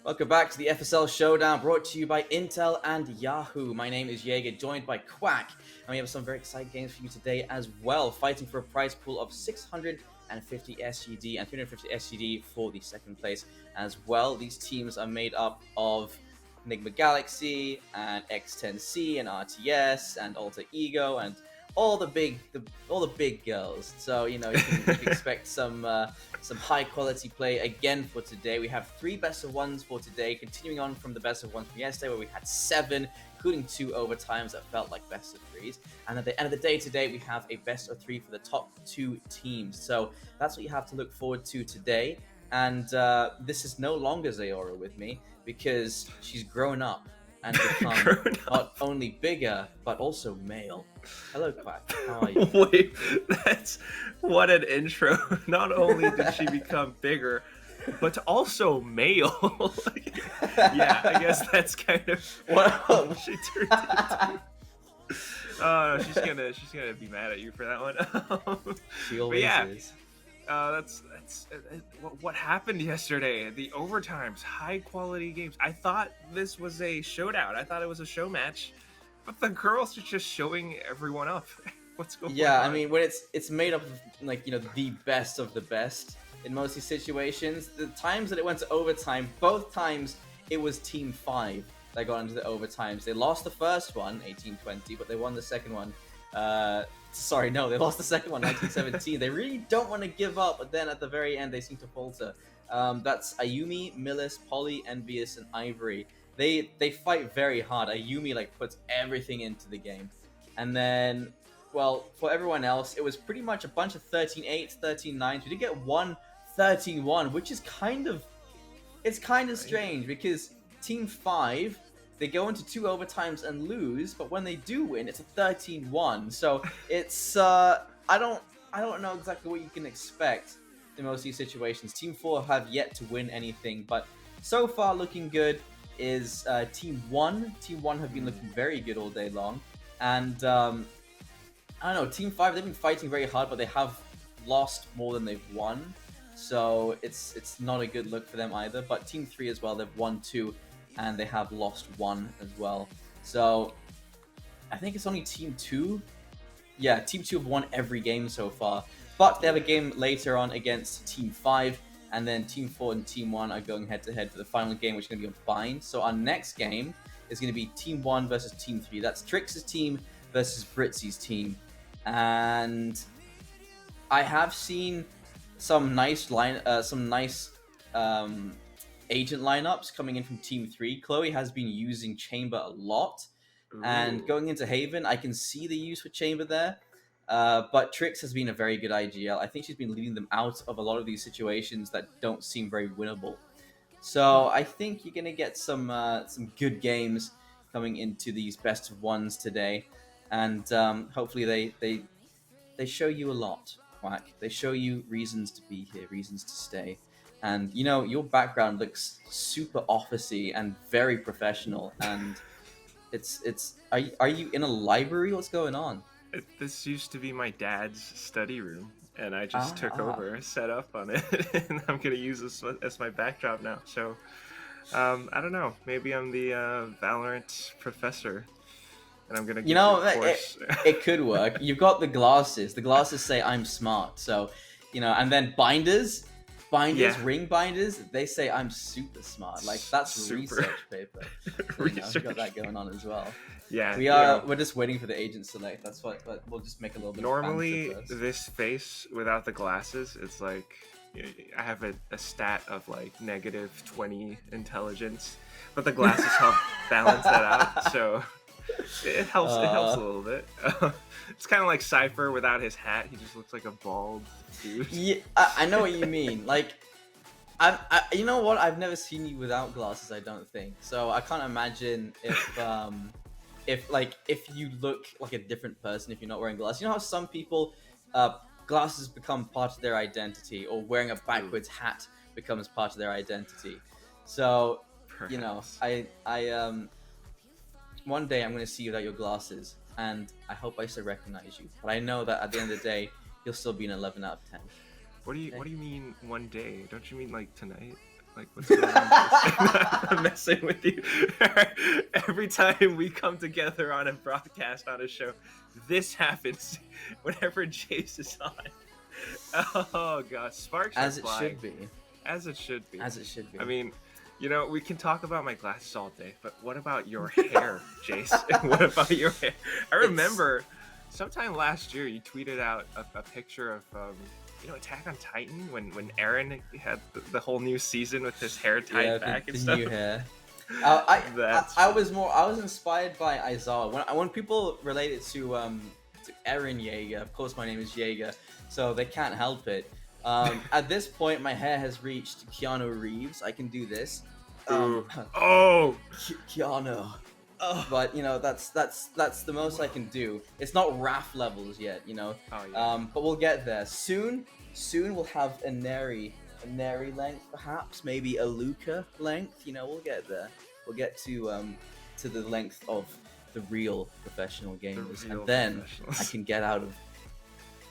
Welcome back to the FSL Showdown, brought to you by Intel and Yahoo. My name is Jaeger, joined by Quack, and we have some very exciting games for you today as well, fighting for a prize pool of 650 SGD and 350 SGD for the second place as well. These teams are made up of Enigma Galaxy and X10C and RTS and Alter Ego and all the big girls. So you can expect some high quality play again for today. We have 3 best of ones for today, continuing on from the best of ones from yesterday, where we had 7, including 2 overtimes that felt like best of 3s. And at the end of the day today, we have a best of 3 for the top 2 teams. So that's what you have to look forward to today. And this is no longer Zayora with me, because she's grown up and become not only bigger, but also male. Hello, Quack. How are you? Wait, what an intro. Not only did she become bigger, but also male. Yeah, I guess that's kind of what she turned into. She's gonna be mad at you for that one. She always is. That's what happened yesterday. The overtimes, high quality games. I thought this was a showdown. I thought it was a show match, but the girls are just showing everyone up. What's going on? Yeah, I mean, when it's made up of the best of the best in most of these situations. The times that it went to overtime, both times it was Team 5 that got into the overtimes. They lost the first one, 18-20, but they won the second one. They lost the second one, 1917. They really don't want to give up, but then at the very end, they seem to falter. That's Ayumi, Millis, Polly, Envious, and Ivory. They fight very hard. Ayumi puts everything into the game. And then, well, for everyone else, it was pretty much a bunch of 13-8s, 13-9s. We did get one 13-1, which is kind of strange, because Team 5... they go into 2 overtimes and lose, but when they do win, it's a 13-1. So it's I don't know exactly what you can expect in most of these situations. Team 4 have yet to win anything, but so far looking good is Team 1. Team 1 have been looking very good all day long, and I don't know. Team 5, they've been fighting very hard, but they have lost more than they've won, so it's not a good look for them either. But Team 3 as well, they've won 2. And they have lost 1 as well. So I think it's only Team 2. Yeah, Team 2 have won every game so far. But they have a game later on against Team 5. And then Team 4 and Team 1 are going head-to-head for the final game, which is going to be on Bind. So our next game is going to be Team 1 versus Team 3. That's Trix's team versus Britzy's team. And I have seen some nice agent lineups coming in from Team 3. Chloe has been using Chamber a lot. Ooh. And going into Haven, I can see the use for Chamber there. But Trix has been a very good IGL. I think she's been leading them out of a lot of these situations that don't seem very winnable. So I think you're going to get some good games coming into these best of ones today. And hopefully they show you a lot, Quack. They show you reasons to be here, reasons to stay. And your background looks super officey and very professional. And are you in a library? What's going on? This used to be my dad's study room, and I just took over, set up on it, and I'm gonna use this as my backdrop now. So I don't know. Maybe I'm the Valorant professor, and I'm gonna. It could work. You've got the glasses. The glasses say I'm smart. So and then binders. Ring binders, they say I'm super smart. That's research paper. So, we've got that going on as well. Yeah, we're just waiting for the agent select. That's what, but we'll just make a little bit normally of this face without the glasses, it's like I have a stat of negative 20 intelligence, but the glasses help balance that out. So it helps a little bit. It's kind of like Cypher without his hat. He just looks like a bald dude. Yeah, I know what you mean. You know what? I've never seen you without glasses, I don't think. So I can't imagine if you look like a different person if you're not wearing glasses. You know how some people, glasses become part of their identity, or wearing a backwards hat becomes part of their identity. So, Perhaps. I one day I'm going to see you without your glasses, and I hope I still recognize you. But I know that at the end of the day, you'll still be an 11 out of 10. What do you mean one day? Don't you mean tonight? What's going on? I'm messing with you. Every time we come together on a broadcast on a show, this happens whenever Jace is on. Oh gosh, sparks As are it flying. should be. As it should be. As it should be. I mean, we can talk about my glasses all day, but what about your hair, Jace? What about your hair? I remember sometime last year you tweeted out a picture of Attack on Titan when Eren had the whole new season with his hair tied back and stuff. New hair. I was inspired by Aizawa. When people relate it to Eren Yeager, of course my name is Yeager, so they can't help it. At this point, my hair has reached Keanu Reeves. I can do this. Oh, Keanu. But that's the most I can do. It's not Raph levels yet, Oh, yeah. But we'll get there soon. Soon we'll have a Neri length, perhaps maybe a Luca length. We'll get there. We'll get to the length of the real professional gamers, and then I can get out of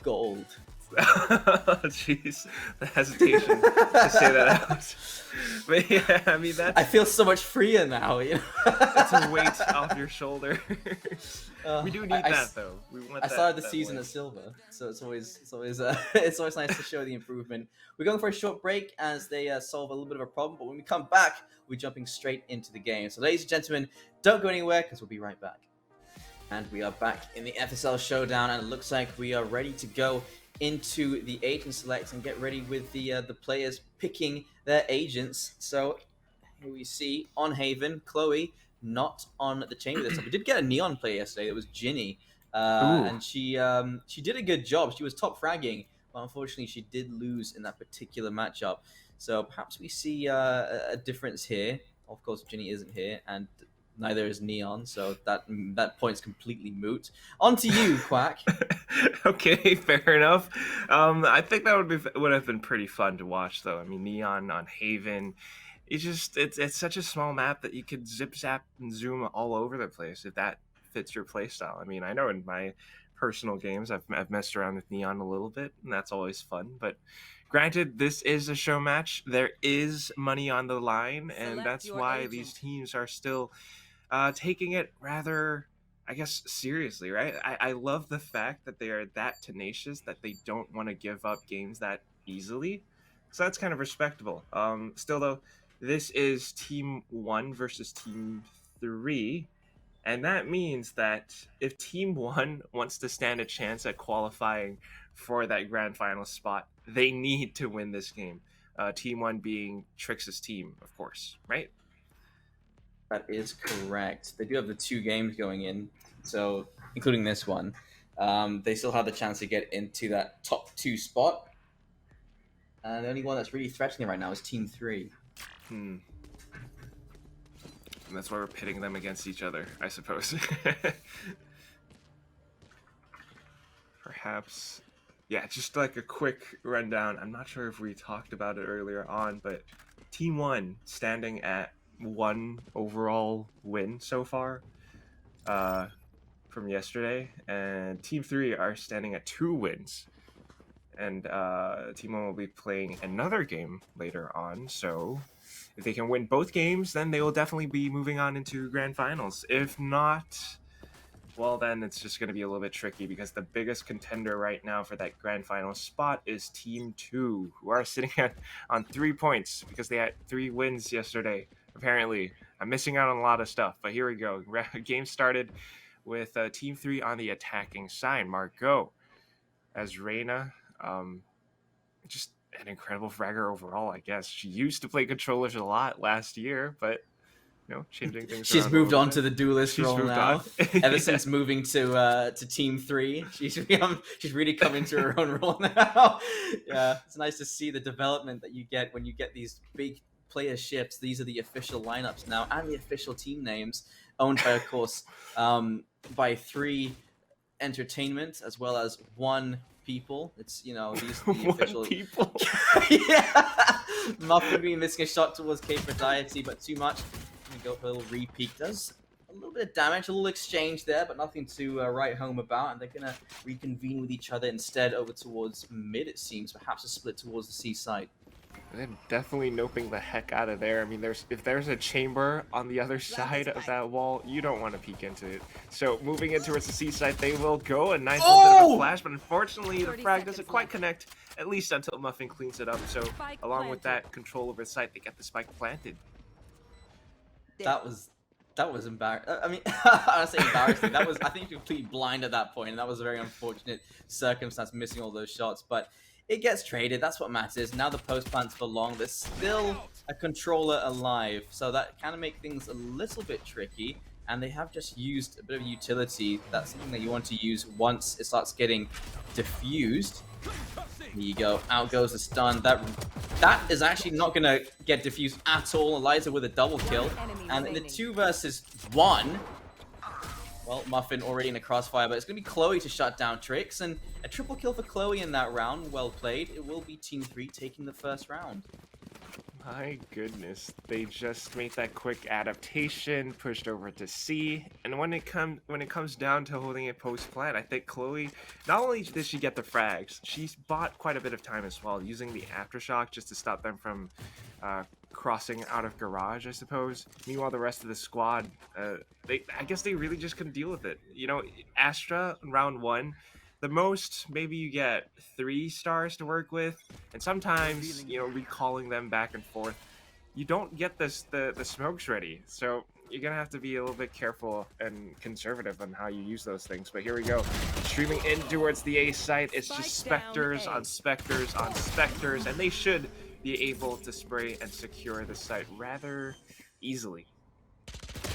gold. Jeez, the hesitation to say that out. But yeah, I mean I feel so much freer now. It's a weight off your shoulders. We do need that though. We want. I started the season at silver, so it's always it's always nice to show the improvement. We're going for a short break as they solve a little bit of a problem, but when we come back, we're jumping straight into the game. So, ladies and gentlemen, don't go anywhere because we'll be right back. And we are back in the FSL Showdown, and it looks like we are ready to go into the agent select and get ready with the players picking their agents. So here we see on Haven, Chloe not on the chamber this time. We did get a Neon player yesterday. It was Ginny, and she did a good job. She was top fragging, but unfortunately she did lose in that particular matchup. So perhaps we see a difference here. Of course, Ginny isn't here, and neither is Neon, so that point's completely moot. On to you, Quack. Okay, fair enough. I think that would have been pretty fun to watch, though. I mean, Neon on Haven, it's such a small map that you could zip zap and zoom all over the place if that fits your playstyle. I mean, I know in my personal games I've messed around with Neon a little bit, and that's always fun. But granted, this is a show match. There is money on the line, and that's why these teams are still taking it rather, I guess, seriously, right? I love the fact that they are that tenacious that they don't want to give up games that easily. So that's kind of respectable. Still, though, this is Team 1 versus Team 3. And that means that if Team 1 wants to stand a chance at qualifying for that grand final spot, they need to win this game. Team 1 being Trix's team, of course, right? That is correct. They do have the 2 games going in, so including this one. They still have the chance to get into that top 2 spot. And the only one that's really threatening right now is Team 3. And that's why we're pitting them against each other, I suppose. Perhaps, yeah, just like a quick rundown. I'm not sure if we talked about it earlier on, but Team 1 standing at 1 overall win so far from yesterday, and Team 3 are standing at 2 wins. And Team 1 will be playing another game later on, so if they can win both games, then they will definitely be moving on into grand finals. If not, well, then it's just going to be a little bit tricky, because the biggest contender right now for that grand final spot is Team 2, who are sitting on 3 points because they had 3 wins yesterday. Apparently, I'm missing out on a lot of stuff, but here we go. Game started with Team 3 on the attacking side. Margot as Reyna. Just an incredible fragger overall, I guess. She used to play controllers a lot last year, but changing things. She's moved on to the duelist role now. Ever Yeah. since moving to Team 3, she's really come into her own role now. Yeah, it's nice to see the development that you get when you get these big player shifts. These are the official lineups now and the official team names, owned by, of course, by 3 Entertainment as well as 1 People. It's these are the official People. Yeah, Muffin being missing a shot towards K-Podiety, but too much. Gonna go for a little repeat. Does a little bit of damage, a little exchange there, but nothing to write home about. And they're gonna reconvene with each other instead over towards mid. It seems perhaps a split towards the C side. They're definitely noping the heck out of there. I mean, if there's a chamber on the other side of that wall, you don't want to peek into it. So moving in towards the C side, they will go. A nice little bit of a flash, but unfortunately the frag doesn't quite connect, at least until Muffin cleans it up. So along with that control over the site, they get the spike planted. That was embarrassing. I mean, I say embarrassing. That was, I think, completely blind at that point, and that was a very unfortunate circumstance, missing all those shots. But it gets traded. That's what matters. Now the post plant's for long. There's still a controller alive, so that kind of make things a little bit tricky. And they have just used a bit of utility. That's something that you want to use once it starts getting diffused. Here you go. Out goes the stun. That is actually not going to get diffused at all. Eliza with a double kill. And in the 2 versus 1, well, Muffin already in a crossfire, but it's going to be Chloe to shut down Tricks. And a triple kill for Chloe in that round. Well played. It will be Team 3 taking the first round. My goodness, they just made that quick adaptation, pushed over to C, and when it comes down to holding a post plant, I think Chloe, not only did she get the frags, she's bought quite a bit of time as well, using the aftershock just to stop them from crossing out of garage, I suppose. Meanwhile, the rest of the squad, I guess they really just couldn't deal with it. You know, Astra in round 1. The most, maybe you get 3 stars to work with, and sometimes, you know, recalling them back and forth, you don't get the smokes ready. So you're gonna have to be a little bit careful and conservative on how you use those things. But here we go, streaming in towards the A site. It's just specters on specters on specters, and they should be able to spray and secure the site rather easily.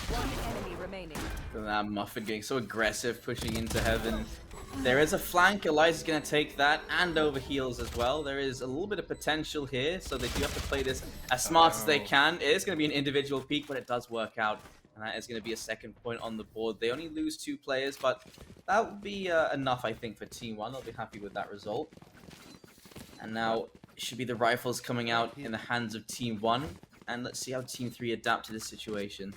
One enemy remaining. That Muffin getting so aggressive, pushing into heaven. There is a flank. Eliza's going to take that and over heals as well. There is a little bit of potential here, so they do have to play this as smart as they can. It is going to be an individual peak, but it does work out. And that is going to be a second point on the board. They only lose 2 players, but that will be enough, I think, for Team 1. They'll be happy with that result. And now it should be the rifles coming out in the hands of Team 1. And let's see how Team 3 adapt to this situation.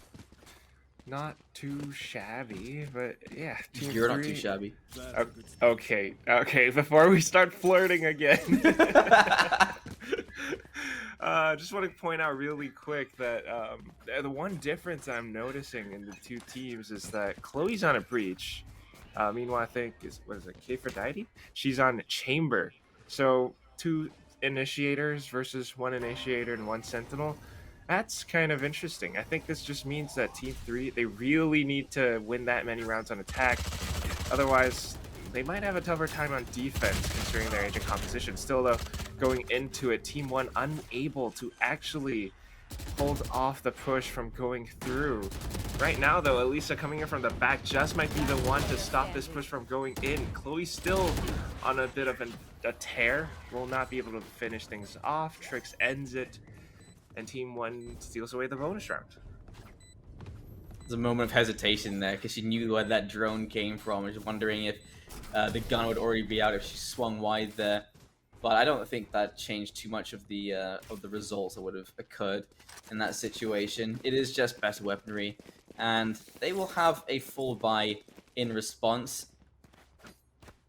Not too shabby, but yeah. You're not too shabby. Okay, before we start flirting again. Just want to point out really quick that the one difference I'm noticing in the 2 teams is that Chloe's on a breach. Meanwhile, I think, what is it, Aphrodite? She's on chamber. So 2 initiators versus 1 initiator and 1 sentinel. That's kind of interesting. I think this just means that Team 3, they really need to win that many rounds on attack. Otherwise, they might have a tougher time on defense considering their agent composition. Still, though, going into it, Team 1 unable to actually hold off the push from going through. Right now, though, Elisa coming in from the back just might be the one to stop this push from going in. Chloe still on a bit of a tear. Will not be able to finish things off. Trix ends it. And Team 1 steals away the bonus round. There's a moment of hesitation there because she knew where that drone came from. I was wondering if the gun would already be out if she swung wide there. But I don't think that changed too much of the results that would have occurred in that situation. It is just better weaponry, and they will have a full buy in response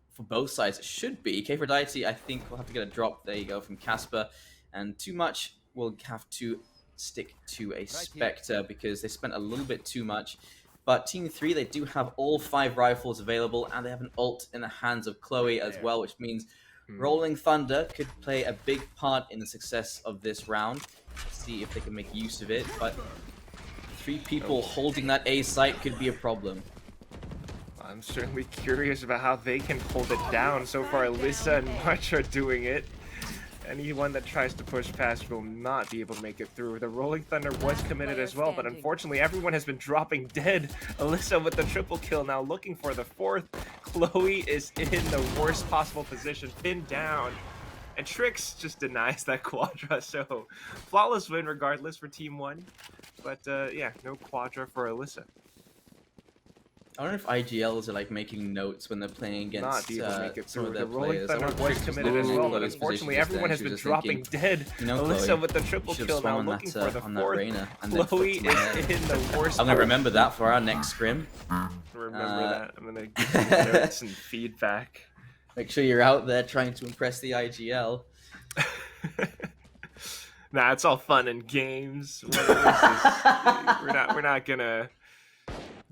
for both sides. It should be. Aphrodite, I think, will have to get a drop. There you go from Casper, and too much. Will have to stick to a Spectre because they spent a little bit too much. But Team 3, they do have all 5 rifles available, and they have an ult in the hands of Chloe as well, which means Rolling Thunder could play a big part in the success of this round. Let's see if they can make use of it, but 3 people holding that A site could be a problem. I'm certainly curious about how they can hold it down. So far, Alyssa and March are doing it. Anyone that tries to push past will not be able to make it through. The Rolling Thunder was committed as well, but unfortunately everyone has been dropping dead. Alyssa with the triple kill now looking for the 4th. Chloe is in the worst possible position, pinned down. And Trix just denies that quadra, so flawless win regardless for Team 1. But yeah, no quadra for Alyssa. I wonder if IGLs are like making notes when they're playing against some of their the Rolling players. Thunder was committed as well, but unfortunately everyone has been dropping dead. Alyssa with the triple kill now looking for the 4th. Chloe is in the worst. I'm gonna remember that for our next scrim. Remember that. I'm gonna give you notes and feedback. Make sure you're out there trying to impress the IGL. Nah, it's all fun and games. What it is, we're not gonna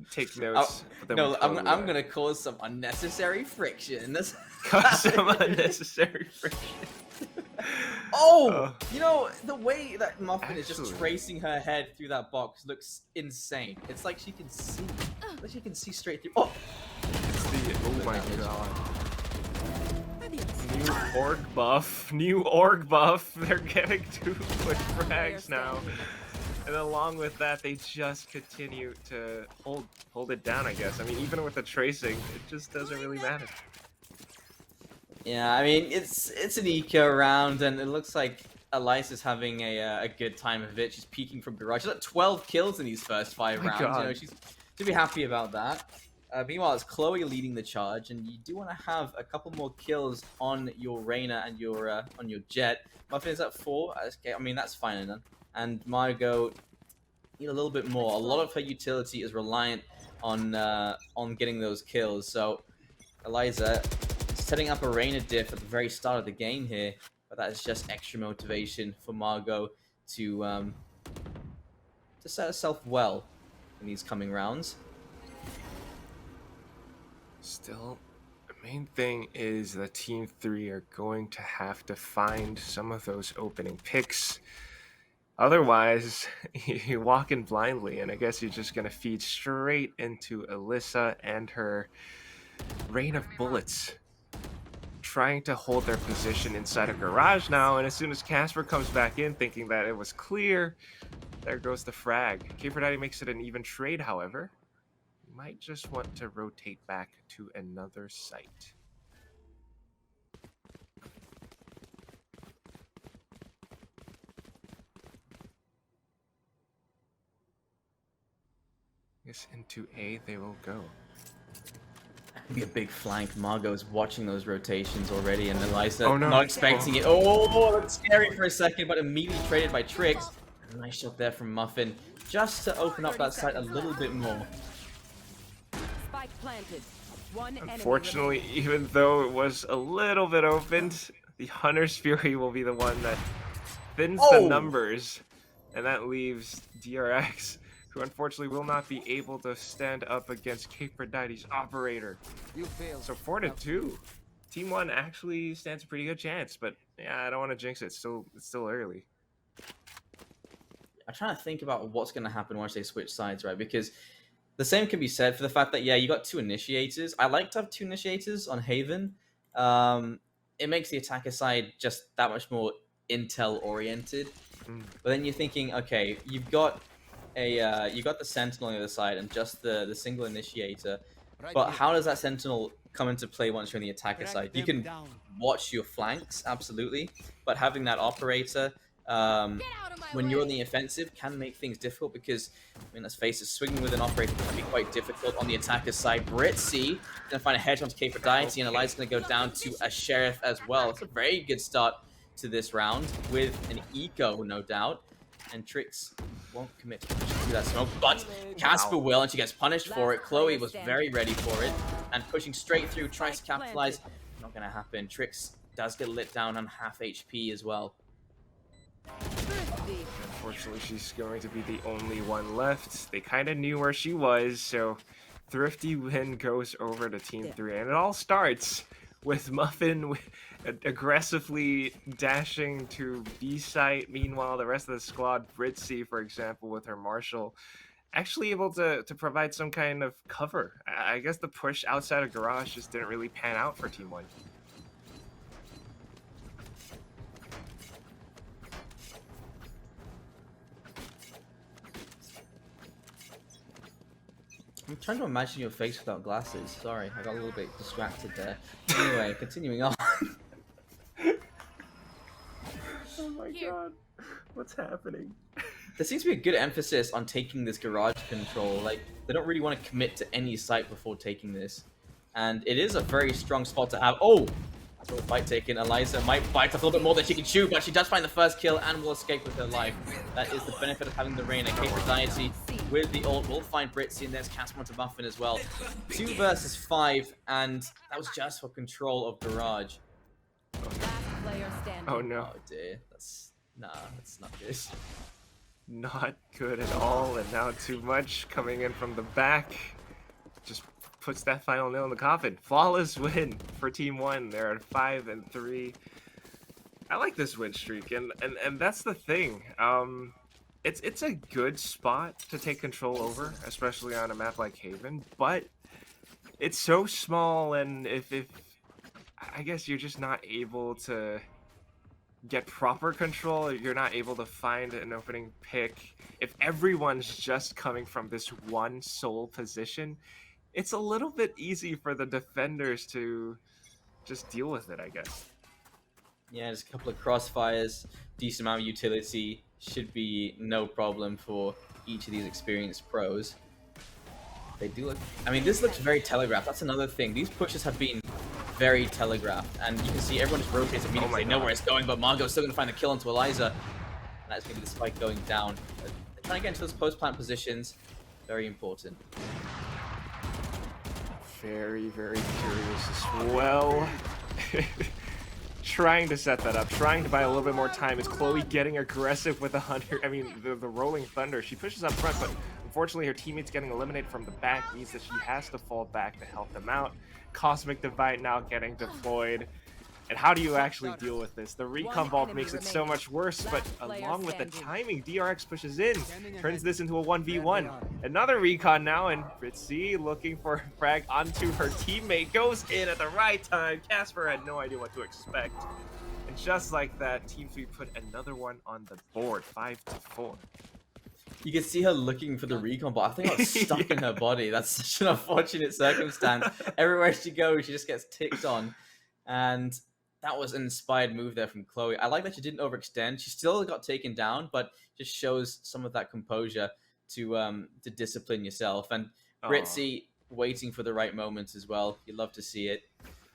take notes. But then we No, totally I'm are. gonna cause some unnecessary friction. Cause some unnecessary friction. Oh, you know, the way that Muffin is just Actually. tracing her head through that box looks insane. It's like she can see. Like she can see straight through. Oh! Oh my god. New org buff. They're getting 2 quick frags now. And along with that, they just continue to hold it down, I guess. I mean, even with the tracing, it just doesn't really matter. Yeah, I mean, it's an eco round, and it looks like Elisa's having a good time of it. She's peeking from garage. She's got 12 kills in these first 5 rounds. God. You know, she's to be happy about that. Meanwhile, it's Chloe leading the charge, and you do want to have a couple more kills on your Reyna and your on your Jet. Muffin is at 4. Okay, I mean, that's fine enough. And Margot need a little bit more. A lot of her utility is reliant on getting those kills. So Eliza setting up a Reyna diff at the very start of the game here, but that is just extra motivation for Margot to set herself well in these coming rounds. Still, the main thing is that Team 3 are going to have to find some of those opening picks. Otherwise, you're walking blindly, and I guess you're just going to feed straight into Alyssa and her rain of bullets, trying to hold their position inside a garage now. And as soon as Casper comes back in thinking that it was clear, there goes the frag. K4Daddy makes it an even trade, however. You might just want to rotate back to another site. I guess into A they will go. Be a big flank. Margot is watching those rotations already, and Eliza Oh, no. not expecting it. Oh, that's scary for a second, but immediately traded by Trix. Nice shot there from Muffin, just to open up that site a little bit more. Spike planted. One enemy Unfortunately, even though it was a little bit opened, the Hunter's Fury will be the one that thins the numbers, and that leaves DRX, who unfortunately will not be able to stand up against K4Daddy's operator. So 4-2. Team 1 actually stands a pretty good chance, but yeah, I don't want to jinx it. It's still early. I'm trying to think about what's going to happen once they switch sides, right? Because the same can be said for the fact that, yeah, you got 2 initiators. I like to have 2 initiators on Haven. It makes the attacker side just that much more intel-oriented. But then you're thinking, okay, you've got you got the Sentinel on the other side and just the single initiator. But how does that Sentinel come into play once you're on the attacker side? You can watch your flanks, absolutely. But having that operator... when you're on the offensive can make things difficult because, I mean, let's face it, swinging with an operator can be quite difficult on the attacker's side. Britzy gonna find a headshot to K4Daddy, and Eliza's gonna go down to a Sheriff as well. It's a very good start to this round with an eco, no doubt. And Trix won't commit to that smoke, but Casper will, and she gets punished for it. Chloe was very ready for it, and pushing straight through, tries to capitalize. Not gonna happen. Trix does get lit down on half HP as well. Unfortunately, she's going to be the only one left. They kind of knew where she was, so Thrifty win goes over to Team 3. And it all starts with Muffin aggressively dashing to B site. Meanwhile, the rest of the squad, Britzy, for example, with her Marshall, actually able to provide some kind of cover. I guess the push outside of garage just didn't really pan out for Team 1. I'm trying to imagine your face without glasses. Sorry, I got a little bit distracted there. Anyway, continuing on. Oh my god. What's happening? There seems to be a good emphasis on taking this garage control. Like, they don't really want to commit to any site before taking this. And it is a very strong spot to have. Oh! That's what the fight taken. Eliza might bite off a little bit more than she can chew, but she does find the first kill and will escape with her life. That is the benefit of having the Reyna. K4Daddy with the ult will find Britzy, and there's Casper onto Muffin as well. 2 versus 5, and that was just for control of garage. Last player standing. Oh no. Oh dear, that's Nah, that's not good. Not good at all, and now too much coming in from the back. Just puts that final nail in the coffin. Flawless win for Team 1. They're at 5-3. I like this win streak, and that's the thing. It's a good spot to take control over, especially on a map like Haven, but it's so small, and if I guess you're just not able to get proper control, you're not able to find an opening pick. If everyone's just coming from this one sole position, it's a little bit easy for the defenders to just deal with it, I guess. Yeah, just a couple of crossfires, decent amount of utility, should be no problem for each of these experienced pros. They do look... I mean, this looks very telegraphed. That's another thing. These pushes have been very telegraphed, and you can see everyone just rotates immediately. They know where it's going, but Margot's still going to find the kill onto Eliza. And that's going to be the spike going down. They're trying to get into those post-plant positions. Very important. Very, very curious as well. Trying to set that up, trying to buy a little bit more time. Is Chloe getting aggressive with the Hunter? I mean, the Rolling Thunder. She pushes up front, but unfortunately her teammates getting eliminated from the back means that she has to fall back to help them out. Cosmic Divide now getting deployed. And how do you actually deal with this? The recon vault makes it so much worse, but along with the timing, DRX pushes in, turns this into a 1v1. Another recon now, and Fritzy looking for a frag onto her teammate, goes in at the right time. Casper had no idea what to expect. And just like that, Team 3 put another one on the board, 5-4. You can see her looking for the recon, but I think I was stuck in her body. That's such an unfortunate circumstance. Everywhere she goes, she just gets ticked on. And that was an inspired move there from Chloe. I like that she didn't overextend. She still got taken down, but just shows some of that composure to discipline yourself. And Britzy waiting for the right moments as well. You love to see it.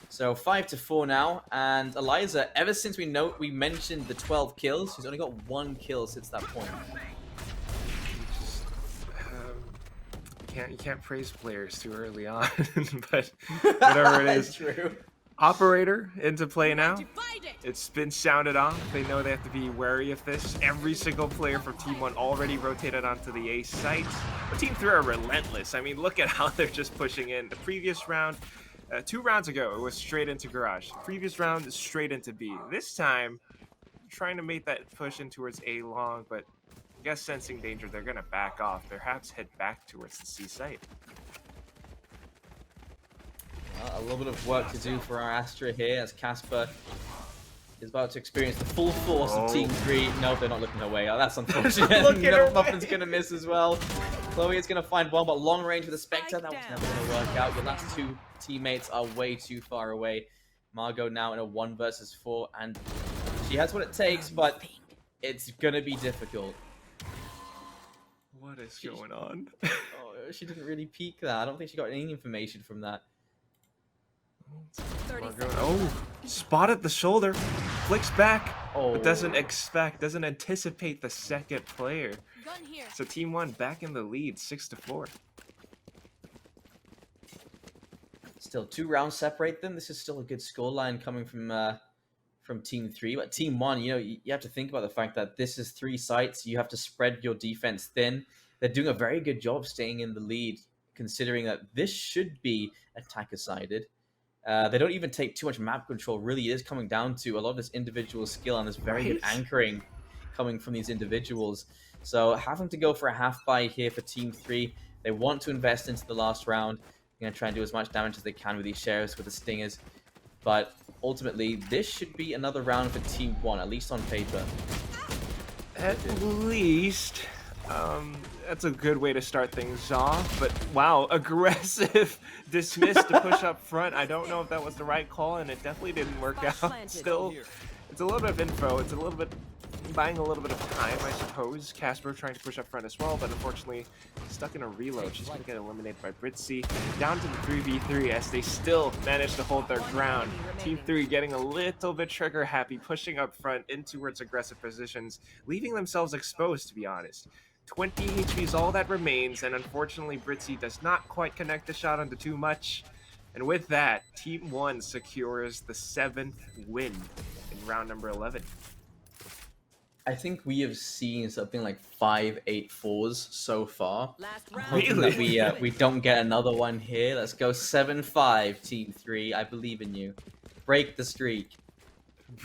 So 5-4 now, and Eliza, ever since we mentioned the 12 kills, she's only got 1 kill since that point. You can't praise players too early on, but whatever it is. True. Operator into play now. It's been sounded off. They know they have to be wary of this. Every single player from Team 1 already rotated onto the A site. But Team 3 are relentless. I mean, look at how they're just pushing in. The previous round, 2 rounds ago, it was straight into Garage. The previous round is straight into B. This time, trying to make that push in towards A long, but I guess sensing danger, they're going to back off. Perhaps head back towards the C site. A little bit of work to do for our Astra here as Casper is about to experience the full force of Team 3. No, they're not looking her way. Oh, that's unfortunate. Muffin's going to miss as well. Chloe is going to find one, but long range with a Spectre. That was never going to work out. Your last 2 teammates are way too far away. Margot now in a 1 versus 4, and she has what it takes, but it's going to be difficult. What is going on? She didn't really peek that. I don't think she got any information from that. Spotted the shoulder, flicks back, but doesn't anticipate the second player. So Team 1 back in the lead, 6-4. Still 2 rounds separate them. This is still a good scoreline coming from Team 3. But Team 1, you have to think about the fact that this is 3 sites. You have to spread your defense thin. They're doing a very good job staying in the lead, considering that this should be attacker-sided. They don't even take too much map control. Really, it is coming down to a lot of this individual skill and this very good anchoring coming from these individuals. So having to go for a half buy here for Team 3. They want to invest into the last round. They're going to try and do as much damage as they can with these sheriffs, with the stingers. But ultimately, this should be another round for Team 1, at least on paper. At least. That's a good way to start things off, but wow, aggressive dismiss to push up front. I don't know if that was the right call, and it definitely didn't work out. Still, it's a little bit of info. It's a little bit buying a little bit of time, I suppose. Casper trying to push up front as well, but unfortunately stuck in a reload. She's going to get eliminated by Britzy. Down to the 3v3 as they still manage to hold their ground. Team 3 getting a little bit trigger happy, pushing up front in towards aggressive positions, leaving themselves exposed, to be honest. 20 HP is all that remains, and unfortunately Britzy does not quite connect the shot onto too much. And with that, Team 1 secures the 7th win in round number 11. I think we have seen something like 5-8-4s so far. Last I'm round. hoping Really? that we don't get another one here. Let's go 7-5, Team 3. I believe in you. Break the streak.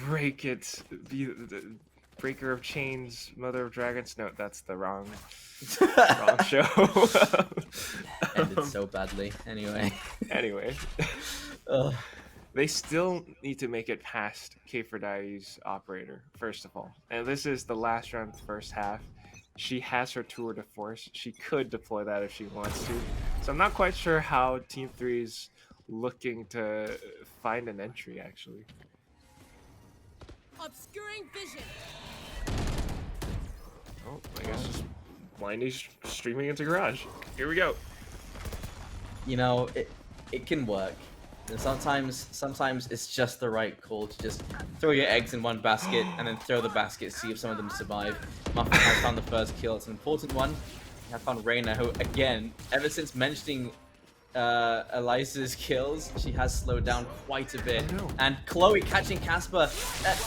Break it. Be the breaker of chains, mother of dragons. No, that's the wrong show. Ended so badly. Anyway. Anyway, Ugh. they still need to make it past Kfirdi's operator, first of all. And this is the last round of the first half. She has her tour de force. She could deploy that if she wants to. So I'm not quite sure how Team 3's looking to find an entry, actually. Obscuring vision. Oh, I guess just blindly streaming into garage. Here we go. You know, it can work. And sometimes it's just the right call to just throw your eggs in one basket and then throw the basket, see if some of them survive. Muffin has found the first kill. It's an important one. I found Reyna, who, again, ever since mentioning Eliza's kills, she has slowed down quite a bit. Oh, no. And Chloe catching Casper.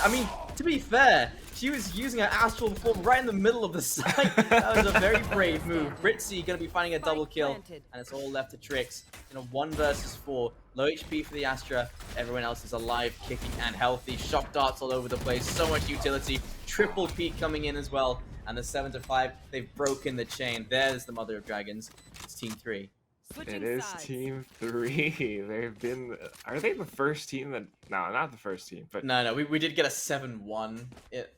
I mean, to be fair, she was using her astral form right in the middle of the site. That was a very brave move. Britzy gonna be finding a double kill, and it's all left to Trix. In a 1 versus 4, low HP for the Astra. Everyone else is alive, kicking, and healthy. Shock darts all over the place. So much utility. Triple peak coming in as well. And the 7-5, they've broken the chain. There's the Mother of Dragons. It's Team 3. Switching It is sides. Team 3. They've been. Are they the first team that? No, not the first team, but No, we did get a 7-1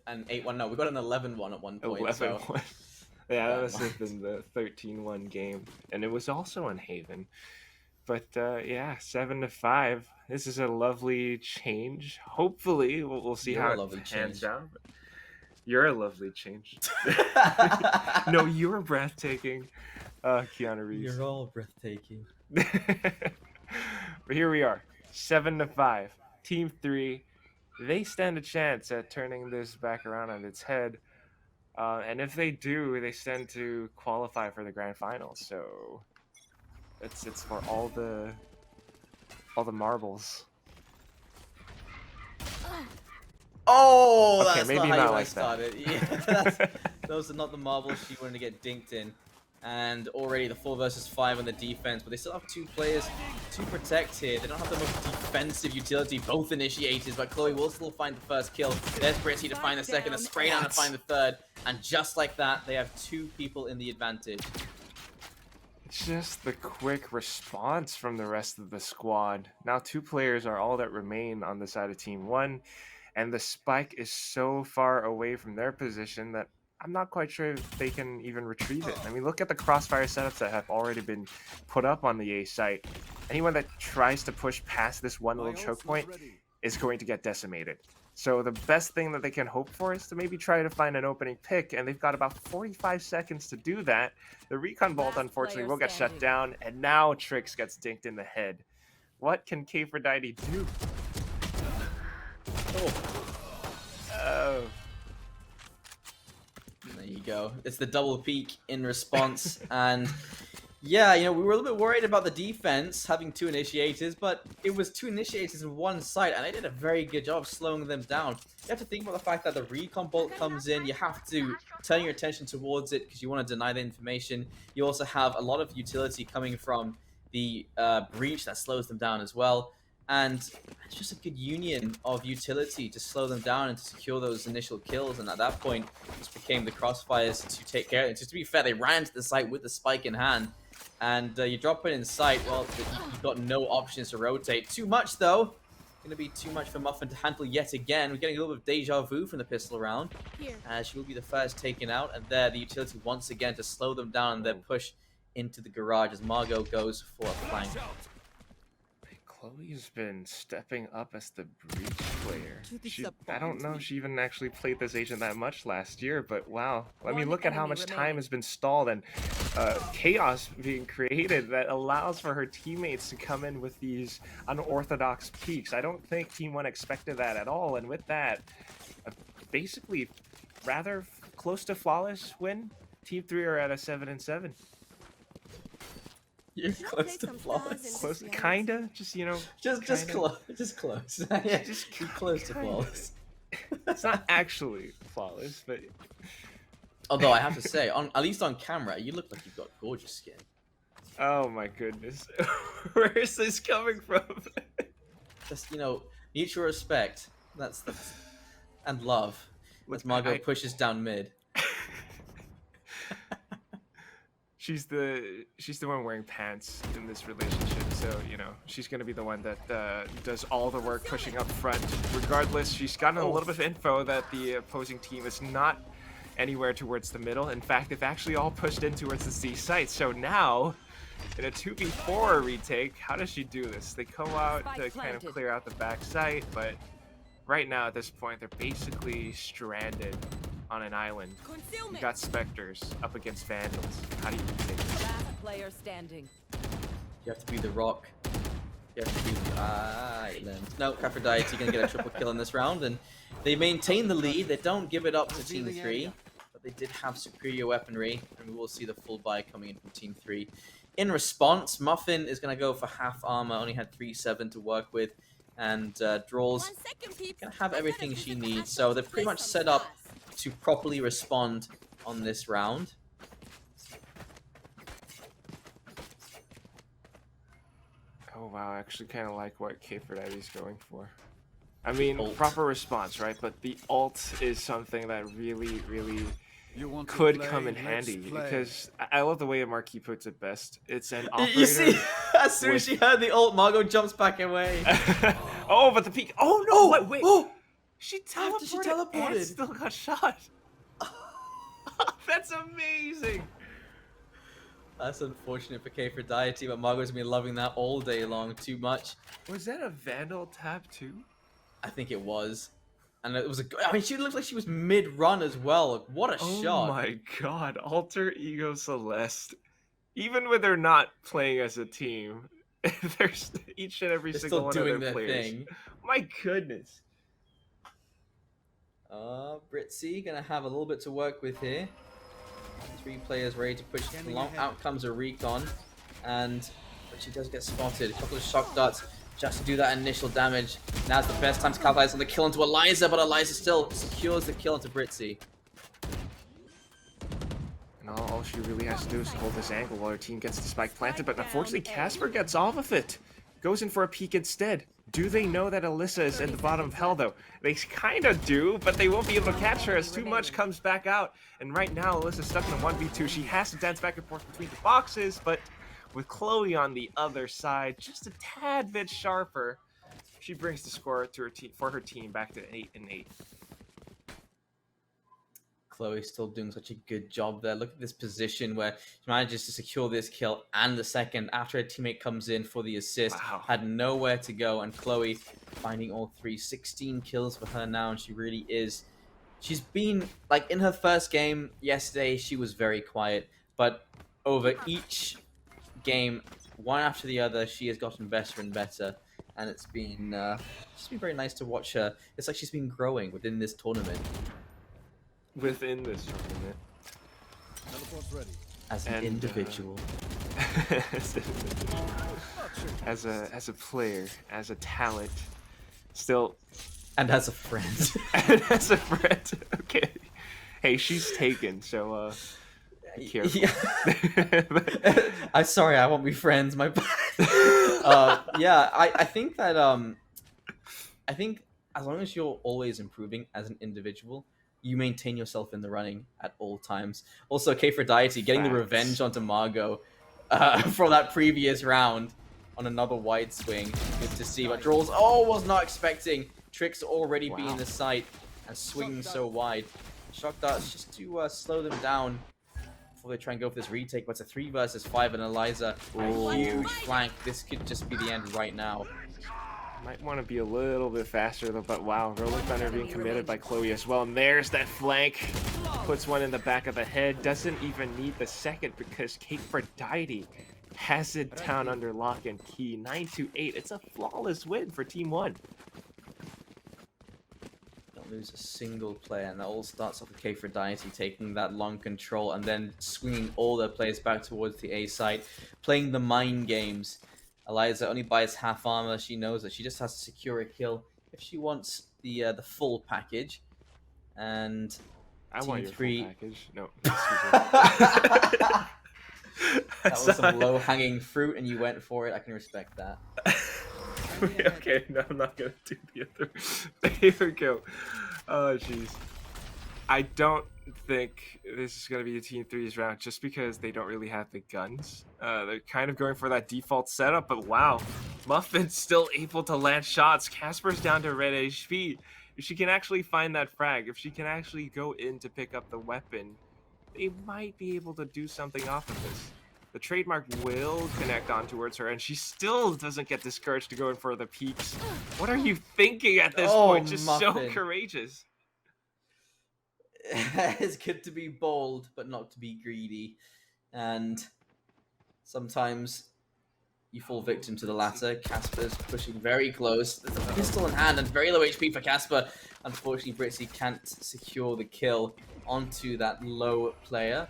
and 8-1. No, we got an 11-1 at one point. 11-1. So. Yeah, that Oh, must have my. been the 13-1 game, and it was also in Haven. But yeah, 7-5. This is a lovely change. Hopefully, we'll see You're how a lovely it pans change. out. You're a lovely change. No, you're breathtaking, Keanu Reeves. You're all breathtaking. But here we are, 7-5. Team 3, they stand a chance at turning this back around on its head. And if they do, they stand to qualify for the grand finals. So it's for all the marbles. Oh, Okay, that's maybe not how not you like started. Yeah, those are not the marbles she wanted to get dinked in. And already the 4 versus 5 on the defense, but they still have 2 players to protect here. They don't have the most defensive utility, both initiators, but Chloe will still find the first kill. There's Britty to find the second, the spray down to find the third, and just like that, they have 2 people in the advantage. It's just the quick response from the rest of the squad. Now 2 players are all that remain on the side of Team 1, and the spike is so far away from their position that I'm not quite sure if they can even retrieve it. I mean, look at the crossfire setups that have already been put up on the A site. Anyone that tries to push past this one little choke point is going to get decimated. So the best thing that they can hope for is to maybe try to find an opening pick, and they've got about 45 seconds to do that. The recon bolt, unfortunately, will get shut down, and now Trix gets dinked in the head. What can Kfirdi do? Oh. There you go. It's the double peak in response, and yeah, you know, we were a little bit worried about the defense having 2 initiators, but it was 2 initiators in one site, and they did a very good job of slowing them down. You have to think about the fact that the recon bolt comes in. You have to turn your attention towards it because you want to deny the information. You also have a lot of utility coming from the breach that slows them down as well. And it's just a good union of utility to slow them down and to secure those initial kills. And at that point, it just became the crossfires to take care of it. Just to be fair, they ran to the site with the spike in hand. And you drop it in sight, well, you've got no options to rotate. Too much, though. Going to be too much for Muffin to handle yet again. We're getting a little bit of deja vu from the pistol round. She will be the first taken out. And there, the utility once again to slow them down and then push into the garage as Margot goes for a flank. Chloe's been stepping up as the breach player. I don't know if she even actually played this agent that much last year, but wow. I mean, look at how much time has been stalled and chaos being created that allows for her teammates to come in with these unorthodox peaks. I don't think Team 1 expected that at all, and with that, basically rather close to flawless win. Team 3 are at a 7-7. You're close to flawless. Close, kinda, just, you know, Just close. Yeah, just close to flawless. It's not actually flawless, but Although I have to say, at least on camera, you look like you've got gorgeous skin. oh my goodness, where is this coming from? Just mutual respect. That's and love. As Margot pushes down mid. She's the one wearing pants in this relationship, so she's gonna be the one that does all the work pushing up front. Regardless, she's gotten a little bit of info that the opposing team is not anywhere towards the middle. In fact, they've actually all pushed in towards the C site. So now, in a 2v4 retake, how does she do this? They go out to kind of clear out the back site, but right now at this point, they're basically stranded on an island. You got Spectres up against Vandals. How do you take this? Last player standing. You have to be the rock. You have to be the island. No, Aphrodite gonna get a triple kill in this round, and they maintain the lead. They don't give it up to Team 3, but they did have superior weaponry, and we will see the full buy coming in from Team 3. In response, Muffin is gonna go for half armor, only had 3-7 to work with, and Draw's gonna have everything she needs. So they're pretty much set up to properly respond on this round. Oh wow, I actually kind of like what Aphrodite's going for. I mean, Ult. proper response, right? But the ult is something that really could come in handy, because I love the way Marquis puts it best. It's an operator. You see, as soon as she heard the ult, Margot jumps back away. Oh, but the peak. Oh no! Wait. Oh! She After she teleported. and still got shot. That's amazing. That's unfortunate for Aphrodite, but Margot's been loving that all day long. Too much. Was that a Vandal tap too? I think it was. And it was I mean, she looked like she was mid-run as well. What a shot. Oh my god, Alter Ego Celeste. Even when they're not playing as a team, there's each and every They're single still one doing of their their players. thing. My goodness. Britzy gonna have a little bit to work with here. 3 players ready to push along. Out comes a recon, but she does get spotted. A couple of shock darts just to do that initial damage. Now's the best time to capitalize on the kill into Eliza, but Eliza still secures the kill into Britzy. And all she really has to do is hold this angle while her team gets the spike planted, but unfortunately Casper gets off of it. Goes in for a peek instead. Do they know that Alyssa is in the bottom of hell though? They kind of do, but they won't be able to catch her as too much comes back out. And right now Alyssa's stuck in a 1v2. She has to dance back and forth between the boxes, but with Chloe on the other side, just a tad bit sharper, she brings the score to her for her team back to 8-8. Chloe's still doing such a good job there. Look at this position where she manages to secure this kill and the second after her teammate comes in for the assist. Wow. Had nowhere to go, and Chloe finding all 3. 16 kills for her now, and she really is. She's been, like, in her first game yesterday, she was very quiet, but over each game, one after the other, she has gotten better and better, and it's been very nice to watch her. It's like she's been growing within this tournament. Within this tournament. As an individual. as a player, as a talent, still, and as a friend. and as a friend. Okay. Hey, she's taken, so be careful. Yeah. I'm sorry, I won't be friends. My bad. Yeah, I think that I think as long as you're always improving as an individual, you maintain yourself in the running at all times. Also, Aphrodite getting the revenge onto Margot from that previous round on another wide swing. Good to see. But Draws, was not expecting Tricks already be in the sight and swinging so wide. Shock darts just to slow them down before they try and go for this retake. But it's a 3 versus 5 and Eliza. A huge flank. This could just be the end right now. Might want to be a little bit faster though, but wow, Rolling Thunder being committed by Chloe as well. And there's that flank. Puts one in the back of the head. Doesn't even need the second because Aphrodite has it down under lock and key. 9-8. It's a flawless win for Team 1. Don't lose a single player, and that all starts off with Aphrodite taking that long control and then swinging all their players back towards the A site, playing the mind games. Eliza only buys half armor. She knows that she just has to secure a kill if she wants the full package, and I Team want your 3. full package. No, That excuse me. was some low-hanging fruit, and you went for it. I can respect that. Okay, no, I'm not gonna do the other. Here we go. Oh, jeez. I don't think this is gonna be a Team 3's round, just because they don't really have the guns. They're kind of going for that default setup, but wow, Muffin's still able to land shots. Casper's down to red HP. If she can actually find that frag, if she can actually go in to pick up the weapon, they might be able to do something off of this. The trademark will connect on towards her, and she still doesn't get discouraged to go in for the peaks. What are you thinking at this point? Just so courageous. It's good to be bold, but not to be greedy. And sometimes you fall victim to the latter. Casper's pushing very close. There's a pistol in hand and very low HP for Casper. Unfortunately, Britzy can't secure the kill onto that low player.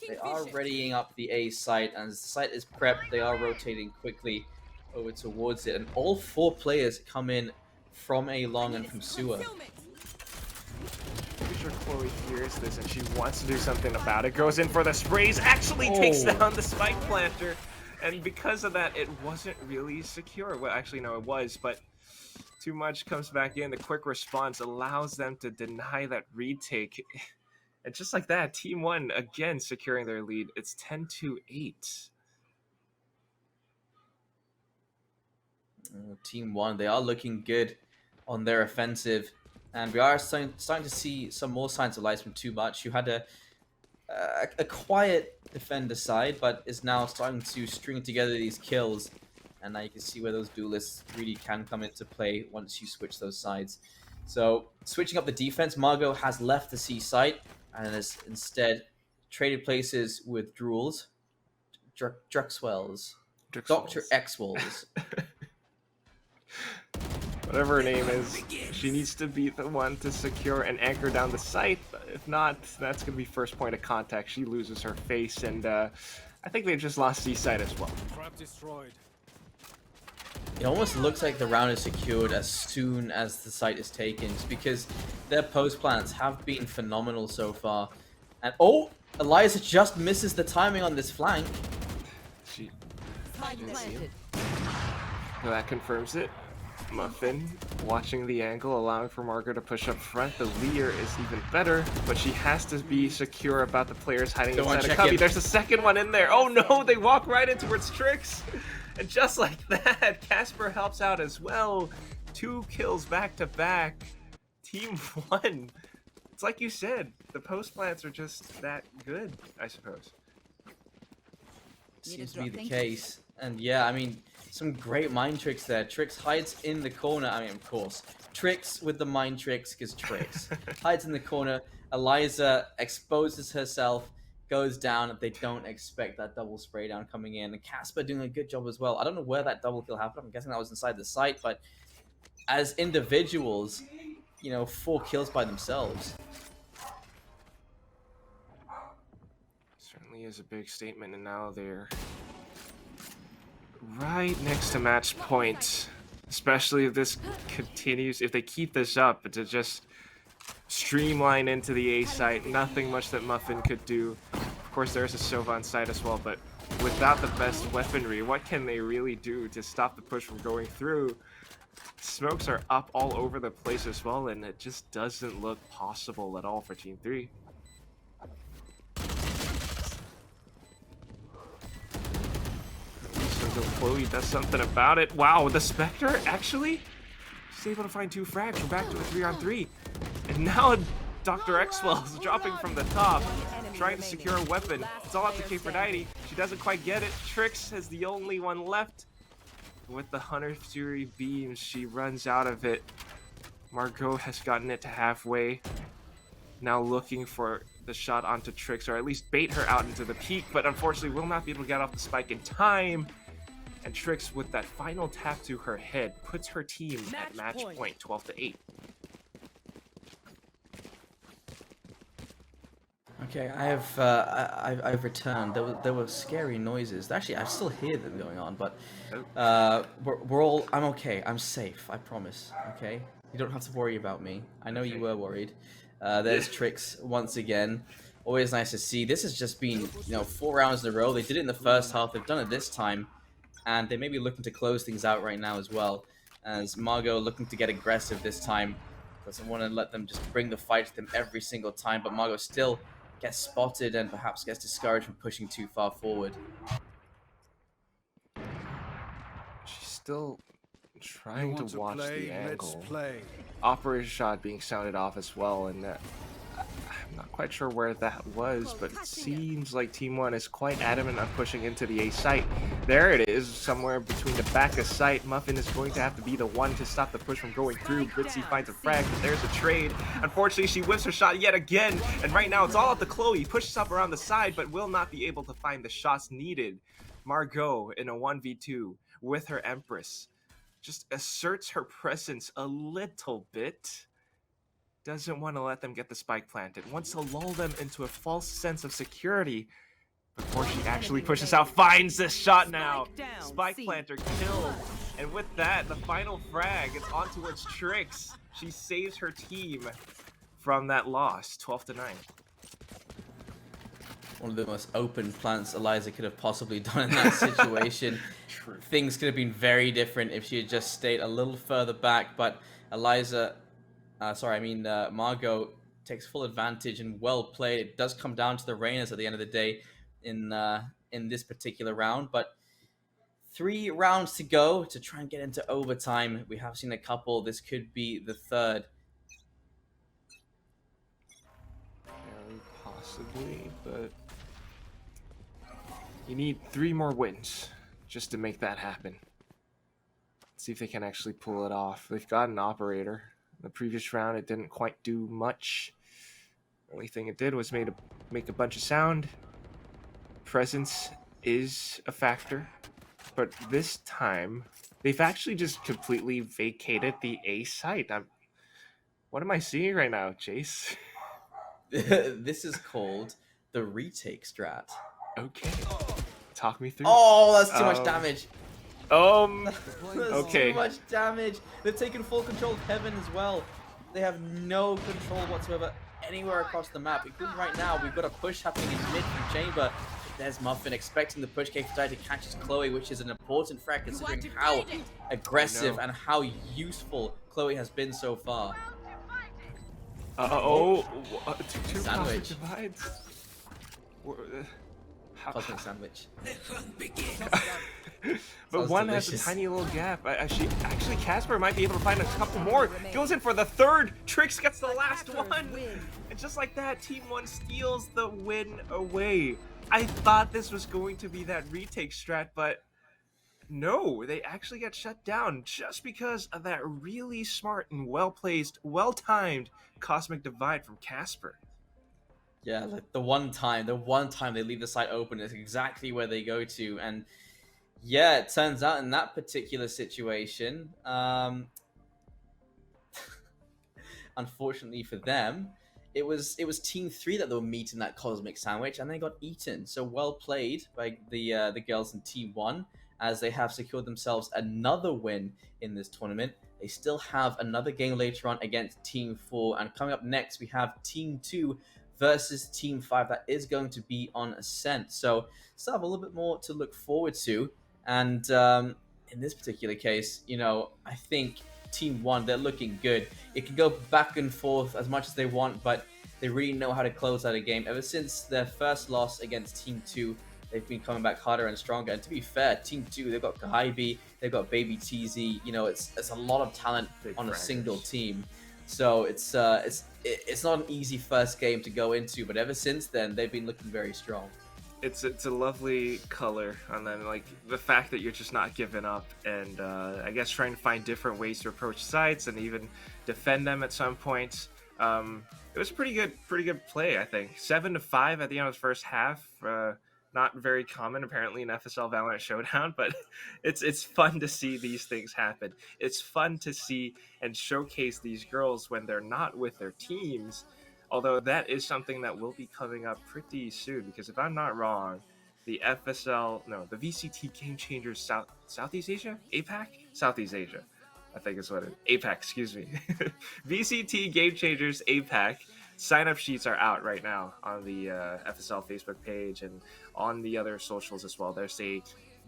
They are readying up the A site, and as the site is prepped, they are rotating quickly over towards it. And all 4 players come in from A long and from sewer. Pretty sure Chloe hears this and she wants to do something about it. Goes in for the sprays, actually takes down the spike planter. And because of that, it wasn't really secure. Well, actually, no, it was, but too much comes back in. The quick response allows them to deny that retake. And just like that, Team 1 again securing their lead. It's 10-8. Team 1, they are looking good on their offensive. And we are starting to see some more signs of life from Too Much, who had a quiet defender side, but is now starting to string together these kills. And now you can see where those duelists really can come into play once you switch those sides. So, switching up the defense, Margot has left the C site and has instead traded places with Drools, Druxwells, Dr. Xwells. Whatever her name is, she needs to be the one to secure and anchor down the site. If not, that's going to be first point of contact. She loses her face, and I think they've just lost C-side as well. Trap destroyed. It almost looks like the round is secured as soon as the site is taken, just because their post plans have been phenomenal so far. And oh, Eliza just misses the timing on this flank. She Planted. that confirms it. Muffin watching the angle, allowing for Margot to push up front. The Leer is even better, but she has to be secure about the players hiding inside a cubby. There's a second one in there. Oh no, they walk right in towards Trix. And just like that, Casper helps out as well. 2 kills back to back. Team 1. It's like you said, the post plants are just that good, I suppose. Seems to be the case. And yeah, I mean, some great mind tricks there. Trix hides in the corner. I mean, of course, Trix with the mind tricks, because Trix hides in the corner. Eliza exposes herself, goes down. They don't expect that double spray down coming in. And Casper doing a good job as well. I don't know where that double kill happened. I'm guessing that was inside the site, but as individuals, you know, 4 kills by themselves. Certainly is a big statement, and now they're right next to match point. Especially if this continues, if they keep this up, to just streamline into the A site. Nothing much that Muffin could do. Of course, there's a Sova on site as well, but without the best weaponry, what can they really do to stop the push from going through? Smokes are up all over the place as well, and it just doesn't look possible at all for Team 3. So Chloe does something about it. Wow, the Spectre, actually? She's able to find 2 frags. We're back to a 3-on-3. And now Dr. Xwell is dropping from the top, trying to secure a weapon. It's all up to K-Aphrodite. She doesn't quite get it. Trix is the only one left. With the Hunter Fury beams, she runs out of it. Margot has gotten it to halfway. Now looking for the shot onto Trix, or at least bait her out into the peak, but unfortunately will not be able to get off the spike in time. And Trix, with that final tap to her head, puts her team at match point 12-8. Okay, I've returned. There were scary noises. Actually, I still hear them going on, but we're all. I'm okay. I'm safe. I promise. Okay. You don't have to worry about me. I know you Okay. were worried. There's Tricks once again. Always nice to see. This has just been, 4 rounds in a row. They did it in the first half. They've done it this time. And they may be looking to close things out right now as well. As Margot looking to get aggressive this time. Doesn't want to let them just bring the fight to them every single time. But Margot still gets spotted and perhaps gets discouraged from pushing too far forward. She's still trying to watch the angle. Let's play. Operator shot being sounded off as well, and I'm not quite sure where that was, but it seems like Team 1 is quite adamant on pushing into the A site. There it is, somewhere between the back of sight. Muffin is going to have to be the one to stop the push from going through. Britzy finds a frag, but there's a trade. Unfortunately, she whiffs her shot yet again, and right now it's all up to Chloe. Pushes up around the side, but will not be able to find the shots needed. Margot in a 1v2 with her Empress just asserts her presence a little bit. Doesn't want to let them get the spike planted. Wants to lull them into a false sense of security before she actually pushes out. Finds this shot now. Spike planter killed. And with that, the final frag is on towards Tricks. She saves her team from that loss, 12-9. One of the most open plants Eliza could have possibly done in that situation. Things could have been very different if she had just stayed a little further back, but Margot takes full advantage and well played. It does come down to the Reinas at the end of the day in this particular round, but 3 rounds to go to try and get into overtime. We have seen a couple. This could be the third. Very possibly, but you need 3 more wins just to make that happen. Let's see if they can actually pull it off. They've got an operator. In the previous round, it didn't quite do much. The only thing it did was make a bunch of sound. Presence is a factor, but this time they've actually just completely vacated the A site. What am I seeing right now, Chase? This is called the retake strat. Okay, talk me through. Oh, that's too much damage. That's Okay. too much damage. They've taken full control of Heaven as well. They have no control whatsoever anywhere across the map. Including right now, we've got a push happening in mid from Chamber. There's Muffin expecting the push K4 to catch his Chloe, which is an important frag considering how aggressive and how useful Chloe has been so far. Two Sandwich. divides. Cosmic sandwich. But Sounds one delicious. has a tiny little gap. Actually, Casper might be able to find a couple more. Goes in for the third. Tricks gets the last one. And just like that, Team 1 steals the win away. I thought this was going to be that retake strat, but no, they actually got shut down just because of that really smart and well-placed, well-timed Cosmic Divide from Casper. Yeah, like the one time they leave the site open is exactly where they go to, and yeah, it turns out in that particular situation, unfortunately for them, it was Team 3 that they were meeting that Cosmic Sandwich, and they got eaten. So well played by the girls in Team 1, as they have secured themselves another win in this tournament. They still have another game later on against Team 4, and coming up next we have Team 2 versus Team 5 that is going to be on Ascent. So still have a little bit more to look forward to. And in this particular case, I think Team 1, they're looking good. It can go back and forth as much as they want, but they really know how to close out a game. Ever since their first loss against Team 2, they've been coming back harder and stronger. And to be fair, Team 2, they've got Kahaibi, they've got Baby TZ. It's a lot of talent on a single team. So it's not an easy first game to go into, but ever since then, they've been looking very strong. It's a lovely color on them, like the fact that you're just not giving up, and I guess trying to find different ways to approach sites and even defend them at some points. It was pretty good play, I think. 7-5 at the end of the first half. Not very common apparently in FSL Valorant Showdown, but it's fun to see these things happen. It's fun to see and showcase these girls when they're not with their teams. Although that is something that will be coming up pretty soon, because if I'm not wrong, the VCT Game Changers Southeast Asia? APAC? Southeast Asia. I think is what APAC, excuse me. VCT Game Changers APAC sign-up sheets are out right now on the FSL Facebook page and on the other socials as well. There's a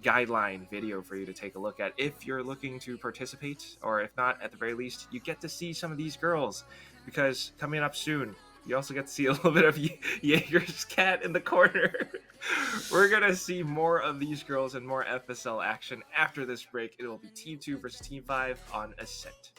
guideline video for you to take a look at if you're looking to participate, or if not, at the very least, you get to see some of these girls, because coming up soon, you also get to see a little bit of Jaeger's cat in the corner. We're gonna see more of these girls and more FSL action after this break. It will be Team 2 versus Team 5 on Ascent.